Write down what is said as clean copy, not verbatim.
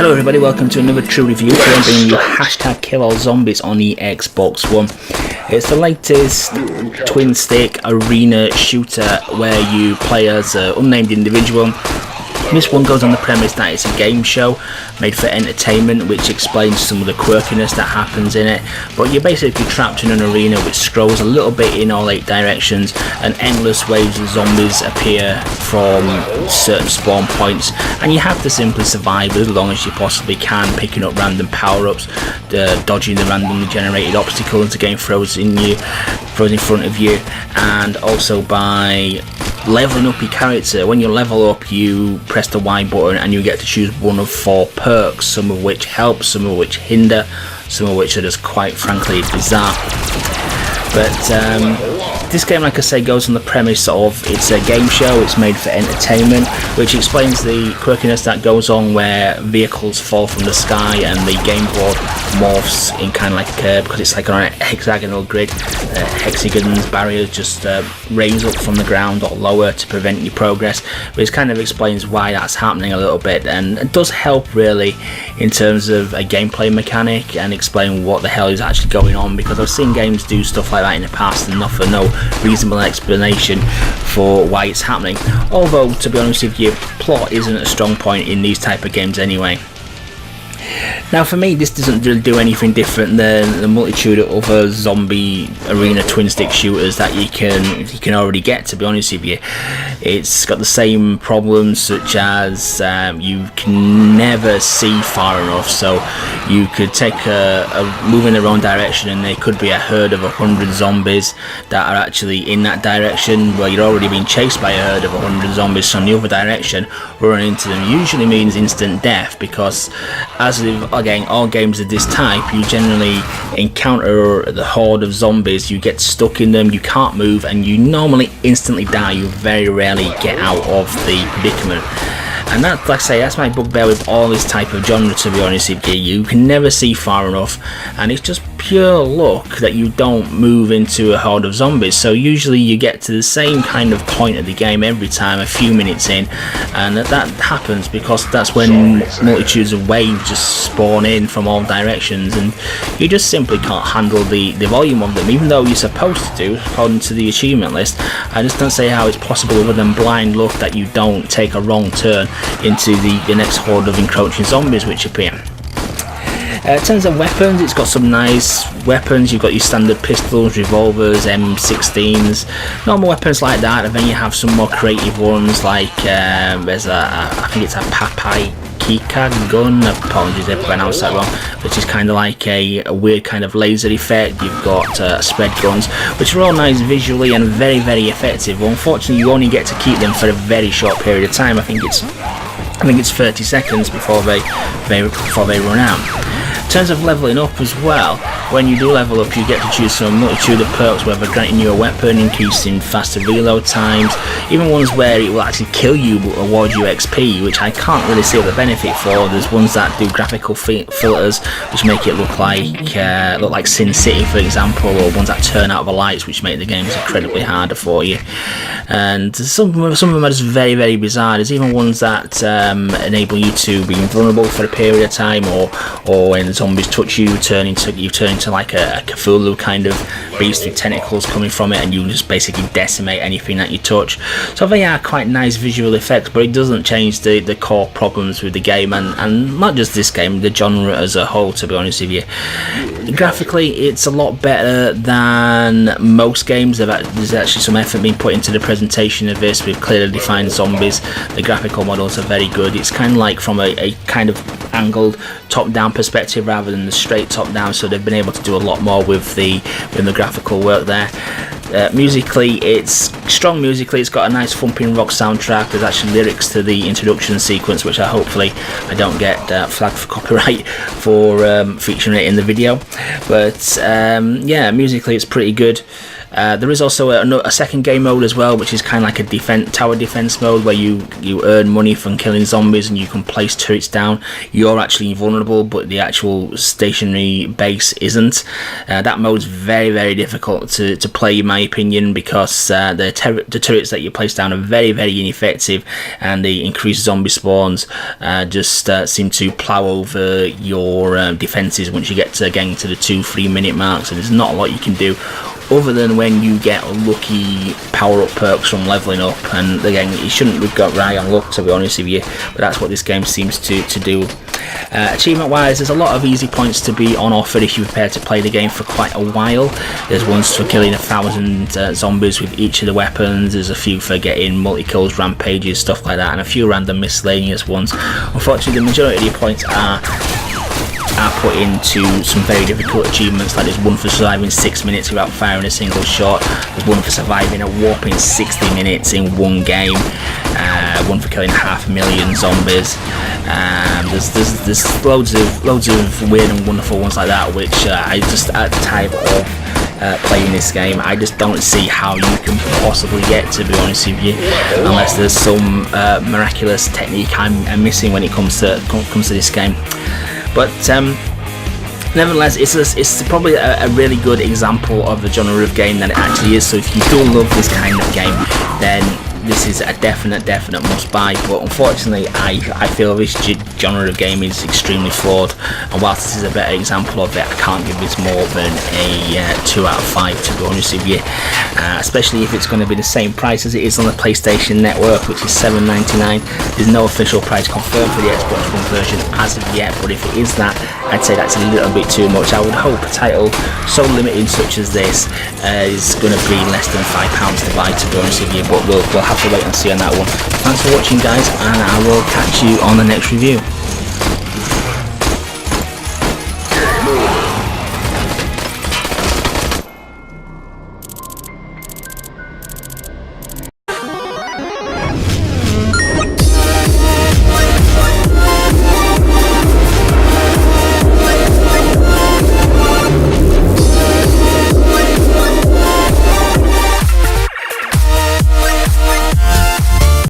Hello everybody, welcome to another true review. Today I'm bringing you #KillAllZombies on the Xbox One. It's the latest twin stick arena shooter where you play as an unnamed individual. This one goes on the premise that it's a game show made for entertainment, which explains some of the quirkiness that happens in it. But you're basically trapped in an arena which scrolls a little bit in all 8 directions, and endless waves of zombies appear from certain spawn points, and you have to simply survive as long as you possibly can, picking up random power-ups, dodging the randomly generated obstacles to getting frozen in front of you, and also by leveling up your character. When you level up, you press the Y button and you get to choose one of 4 perks, some of which help, some of which hinder, some of which are just quite frankly bizarre. But this game, like I say, goes on the premise of it's a game show, it's made for entertainment, which explains the quirkiness that goes on where vehicles fall from the sky and the game board morphs in kind of like a curve, because it's like on a hexagonal grid. Hexagons, barriers just raise up from the ground or lower to prevent your progress, which kind of explains why that's happening a little bit, and it does help really in terms of a gameplay mechanic and explain what the hell is actually going on, because I've seen games do stuff like that in the past and not for no reasonable explanation for why it's happening. Although, to be honest with you, plot isn't a strong point in these type of games anyway. Now for me, this doesn't really do anything different than the multitude of other zombie arena twin stick shooters that you can already get, to be honest with you. It's got the same problems, such as you can never see far enough, so you could take a move in the wrong direction and there could be a herd of 100 zombies that are actually in that direction, where you're already being chased by a herd of 100 zombies from the other direction. Running into them usually means instant death, because as with, again, all games of this type, you generally encounter the horde of zombies, you get stuck in them, you can't move, and you normally instantly die. You very rarely get out of the predicament. And that, like I say, that's my bugbear with all this type of genre, to be honest with you. You can never see far enough, and it's just pure luck that you don't move into a horde of zombies. So usually you get to the same kind of point of the game every time, a few minutes in, and that happens because that's when multitudes of waves just spawn in from all directions, and you just simply can't handle the volume of them, even though you're supposed to do, according to the achievement list. I just don't see how it's possible, other than blind luck, that you don't take a wrong turn into the next horde of encroaching zombies which appear. In terms of weapons, it's got some nice weapons. You've got your standard pistols, revolvers, M16s, normal weapons like that, and then you have some more creative ones like there's I think it's a Papai Kika gun, apologies if I pronounced that wrong, which is kind of like a weird kind of laser effect. You've got spread guns, which are all nice visually and very, very effective. Well, unfortunately, you only get to keep them for a very short period of time. I think it's 30 seconds before they run out. In terms of leveling up as well, when you do level up, you get to choose from a multitude of perks, whether granting you a weapon, increasing faster reload times, even ones where it will actually kill you but award you XP, which I can't really see the benefit for. There's ones that do graphical filters, which make it look like Sin City, for example, or ones that turn out the lights, which make the games incredibly harder for you. And some of them are just very, very bizarre. There's even ones that enable you to be invulnerable for a period of time, or when the zombies touch you, you turn into like a Cthulhu kind of beast with tentacles coming from it, and you just basically decimate anything that you touch. So they are quite nice visual effects, but it doesn't change the core problems with the game, and not just this game, the genre as a whole, to be honest with you. Graphically, it's a lot better than most games. There's actually some effort being put into the presentation of this, with clearly defined zombies. The graphical models are very good. It's kind of like from a kind of angled top-down perspective rather than the straight top-down, so they've been able to do a lot more with the graphical work there. Musically, it's strong musically. It's got a nice thumping rock soundtrack. There's actually lyrics to the introduction sequence, which hopefully I don't get flagged for copyright for featuring it in the video. But yeah, musically it's pretty good. There is also a second game mode as well, which is kind of like a tower defense mode, where you earn money from killing zombies and you can place turrets down. You're actually invulnerable, but the actual stationary base isn't. That mode's very, very difficult to play, in my opinion, because the turrets that you place down are very, very ineffective, and the increased zombie spawns just seem to plow over your defenses once you get to getting to the 2-3 minute mark. So there's not a lot you can do other than when you get lucky power-up perks from leveling up, and again, you shouldn't have got right on luck, to be honest with you, but that's what this game seems to do. Achievement wise, there's a lot of easy points to be on offer if you're prepared to play the game for quite a while. There's ones for killing 1,000 zombies with each of the weapons, there's a few for getting multi-kills, rampages, stuff like that, and a few random miscellaneous ones. Unfortunately, the majority of your points are put into some very difficult achievements, like there's one for surviving 6 minutes without firing a single shot, there's one for surviving a whopping 60 minutes in one game, one for killing 500,000 zombies. There's loads of weird and wonderful ones like that, which I just, at the time of playing this game, I just don't see how you can possibly get, to be honest with you, unless there's some miraculous technique I'm missing when it comes to this game. But nevertheless, it's probably a really good example of the genre of game that it actually is. So if you do love this kind of game, then this is a definite must buy. But unfortunately, I feel this genre of game is extremely flawed, and whilst this is a better example of it, I can't give this more than a 2 out of 5, to be honest with you, especially if it's going to be the same price as it is on the PlayStation Network, which is $7.99. There's no official price confirmed for the Xbox One version as of yet, but if it is that, I'd say that's a little bit too much. I would hope a title so limited such as this is going to be less than £5 to buy, to be honest with you, but we'll have to wait and see on that one. Thanks for watching, guys, and I will catch you on the next review.